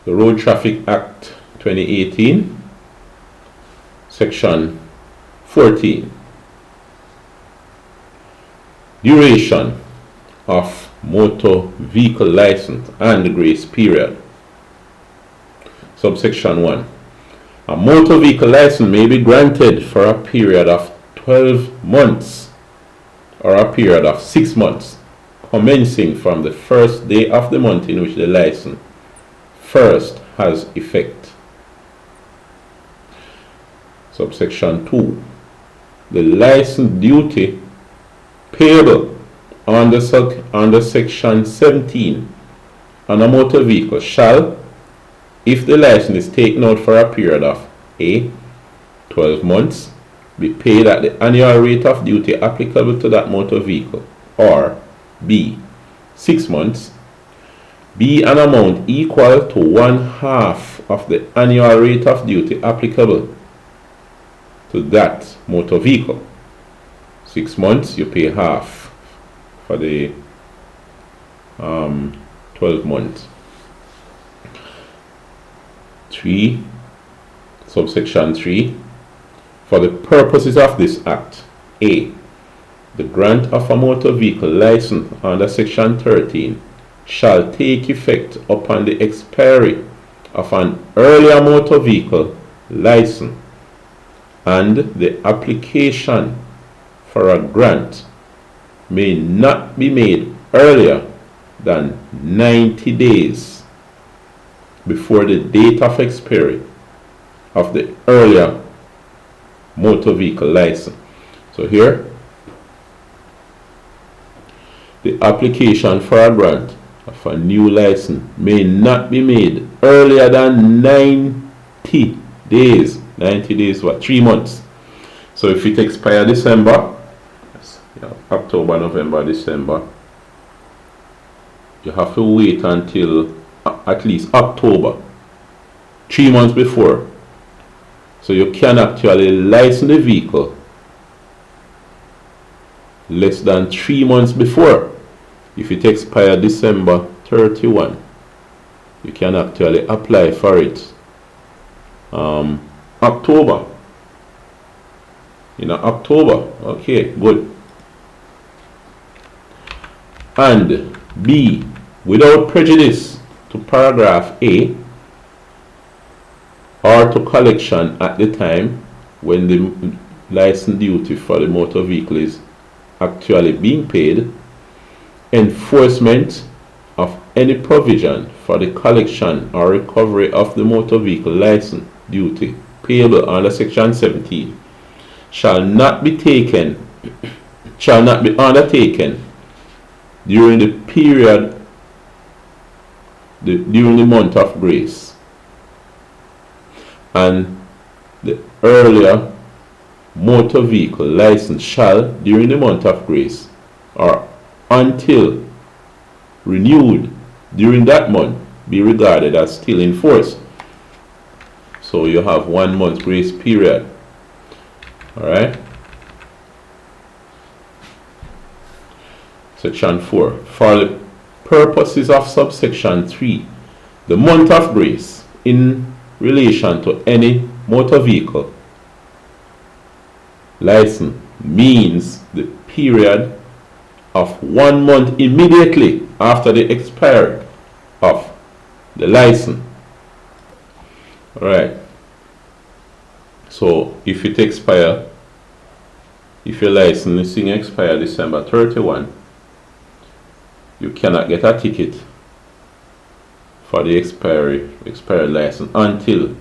the Road Traffic Act 2018, Section 14. Duration of motor vehicle license and grace period. Subsection 1. A motor vehicle license may be granted for a period of 12 months or a period of 6 months, commencing from the first day of the month in which the license first has effect. Subsection 2. The license duty payable under Section 17 on a motor vehicle shall, if the license is taken out for a period of A. 12 months, be paid at the annual rate of duty applicable to that motor vehicle, or B. 6 months, be an amount equal to 1/2 of the annual rate of duty applicable to that motor vehicle. 6 months, you pay half for the 12 months. 3. Subsection 3. For the purposes of this Act, A. The grant of a motor vehicle license under Section 13 shall take effect upon the expiry of an earlier motor vehicle license, and the application for a grant may not be made earlier than 90 days before the date of expiry of the earlier motor vehicle license. So here, the application for a grant of a new license may not be made earlier than 90 days. 90 days, what? 3 months. So if it expires December, October, November, December, you have to wait until at least October, 3 months before. So you can actually license the vehicle less than 3 months before. If it expires December 31, you can actually apply for it October. October. Okay, good. And B, without prejudice to paragraph A or to collection at the time when the license duty for the motor vehicle is actually being paid, enforcement of any provision for the collection or recovery of the motor vehicle license duty payable under Section 17 shall not be undertaken during the period, during the month of grace, and the earlier motor vehicle license shall, during the month of grace or until renewed during that month, be regarded as still in force. So you have 1 month grace period. Alright. Section 4. For the purposes of subsection 3, the month of grace in relation to any motor vehicle license means the period of 1 month immediately after the expiry of the license. Alright. So if it expire, if your licensing expire December 31, you cannot get a ticket for the expired license until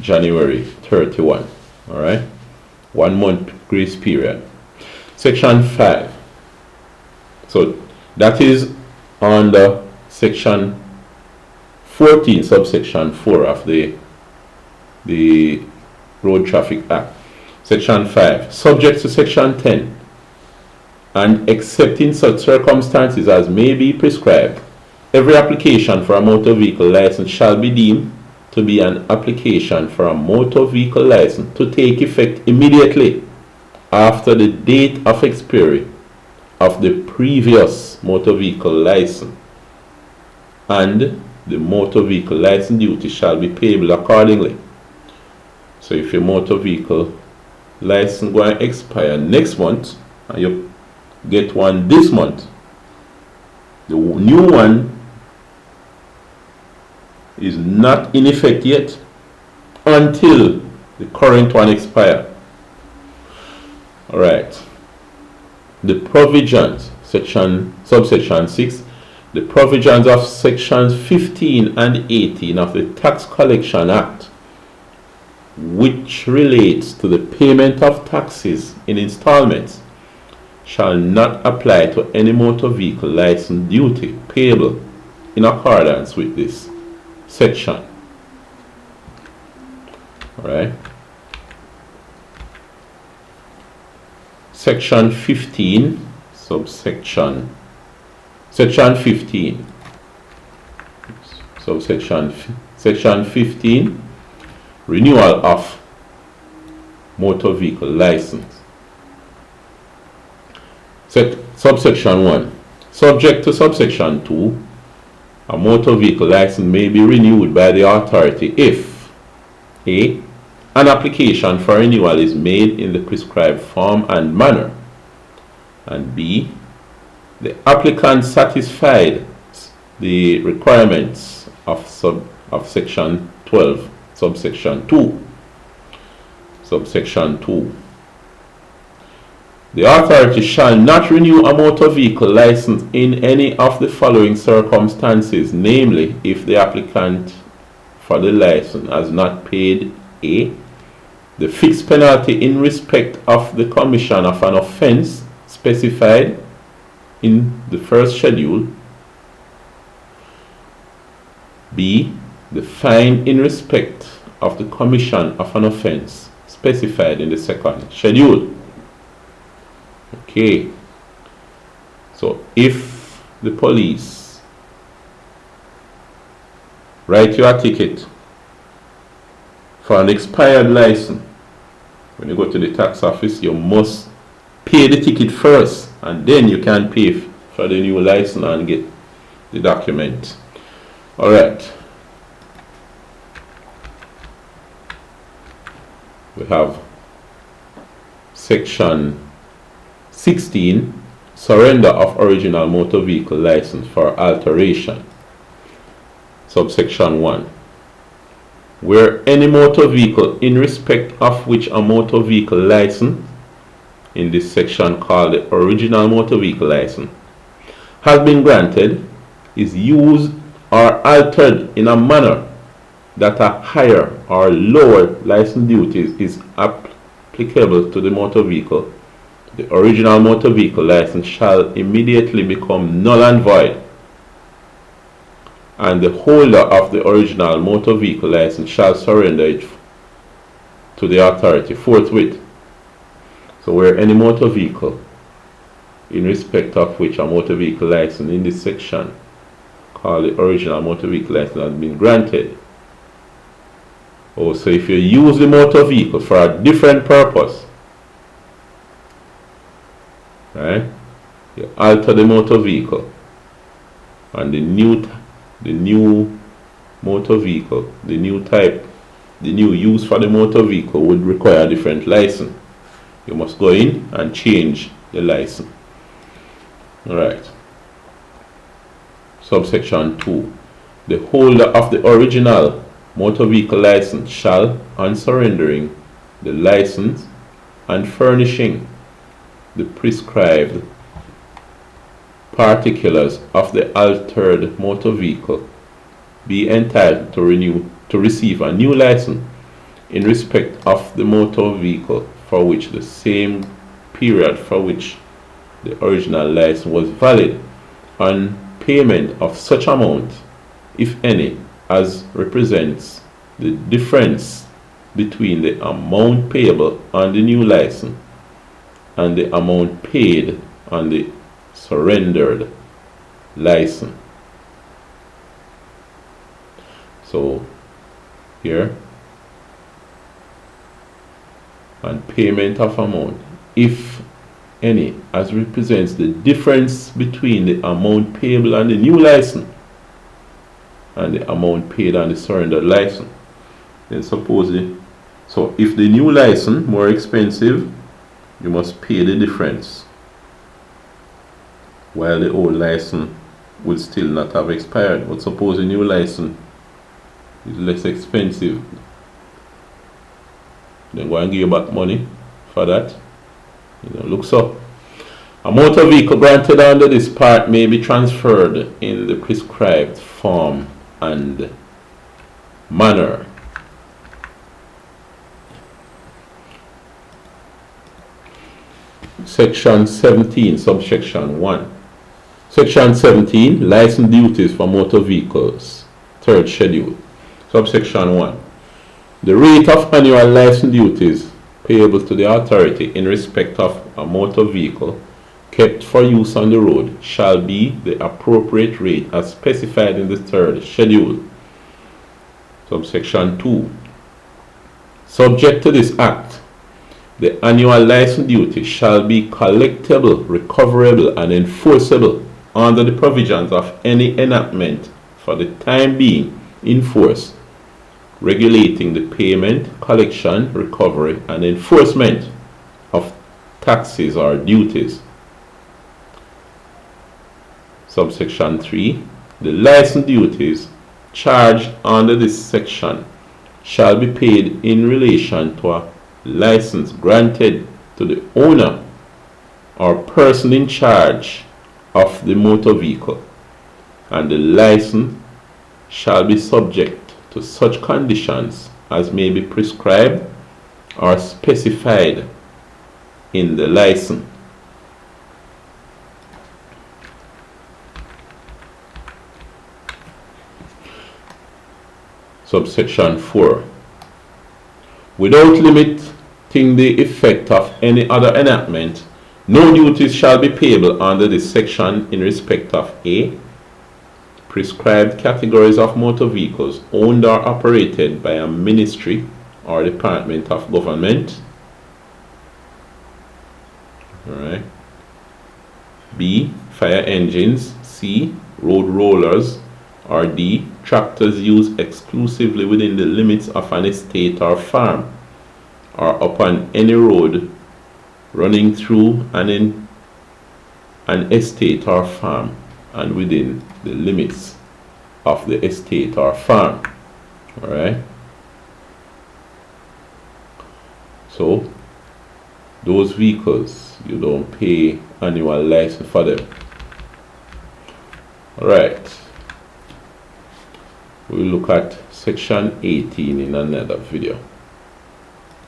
January 31. Alright. 1 month grace period. Section 5. So that is under Section 14, subsection 4 of the Road Traffic Act. Section 5. Subject to Section 10, and except in such circumstances as may be prescribed, every application for a motor vehicle license shall be deemed to be an application for a motor vehicle license to take effect immediately after the date of expiry of the previous motor vehicle license, and the motor vehicle license duty shall be payable accordingly. So if your motor vehicle license going to expire next month and you get one this month, the new one is not in effect yet until the current one expires. Alright. The provisions, subsection 6, the provisions of sections 15 and 18 of the Tax Collection Act, which relates to the payment of taxes in installments, shall not apply to any motor vehicle license duty payable in accordance with this section. Alright. Section 15, section 15, section 15, renewal of motor vehicle license. Subsection 1, subject to subsection 2, a motor vehicle license may be renewed by the authority if A. An application for renewal is made in the prescribed form and manner, and B. The applicant satisfied the requirements of section 12, subsection 2. Subsection 2. The authority shall not renew a motor vehicle license in any of the following circumstances, namely, if the applicant for the license has not paid A. The fixed penalty in respect of the commission of an offence specified in the first schedule. B. The fine in respect of the commission of an offence specified in the second schedule. Okay. So if the police write you a ticket for an expired license, when you go to the tax office, you must pay the ticket first, and then you can pay for the new license and get the document. Alright. We have section 16, surrender of original motor vehicle license for alteration. Subsection 1. Where any motor vehicle in respect of which a motor vehicle license, in this section called the original motor vehicle license, has been granted, is used or altered in a manner that a higher or lower license duty is applicable to the motor vehicle, the original motor vehicle license shall immediately become null and void, and the holder of the original motor vehicle license shall surrender it to the authority forthwith. So where any motor vehicle in respect of which a motor vehicle license in this section called the original motor vehicle license has been granted. Oh, so if you use the motor vehicle for a different purpose, right, you alter the motor vehicle, and the new motor vehicle, the new type, the new use for the motor vehicle would require a different license. You must go in and change the license. Alright. Subsection 2. The holder of the original motor vehicle license shall, on surrendering the license and furnishing the prescribed particulars of the altered motor vehicle, be entitled to receive a new license in respect of the motor vehicle for which the same period for which the original license was valid, on payment of such amount, if any, as represents the difference between the amount payable on the new license and the amount paid on the surrendered license. So here, and payment of amount, if any, as represents the difference between the amount payable on the new license and the amount paid on the surrendered license. Then supposedly, so if the new license more expensive, you must pay the difference, while the old license will still not have expired. But suppose the new license is less expensive, then go and give you back money for that. Looks up. A motor vehicle granted under this part may be transferred in the prescribed form and manner. Section 17, subsection 1. Section 17, license duties for motor vehicles. Third schedule. Subsection 1. The rate of annual license duties payable to the authority in respect of a motor vehicle kept for use on the road shall be the appropriate rate as specified in the third schedule. Subsection 2. Subject to this act, the annual license duty shall be collectible, recoverable, and enforceable under the provisions of any enactment for the time being in force, regulating the payment, collection, recovery, and enforcement of taxes or duties. Subsection 3. The license duties charged under this section shall be paid in relation to a license granted to the owner or person in charge of the motor vehicle, and the license shall be subject to such conditions as may be prescribed or specified in the license. Subsection 4. Without limiting the effect of any other enactment, no duties shall be payable under this section in respect of a. Prescribed categories of motor vehicles owned or operated by a ministry or department of government. Alright. B. Fire engines. C. Road rollers. Or D. Tractors used exclusively within the limits of an estate or farm, or upon any road running through an estate or farm and within the limits of the estate or farm. Alright. So those vehicles, you don't pay annual license for them. Alright. We'll look at section 18 in another video.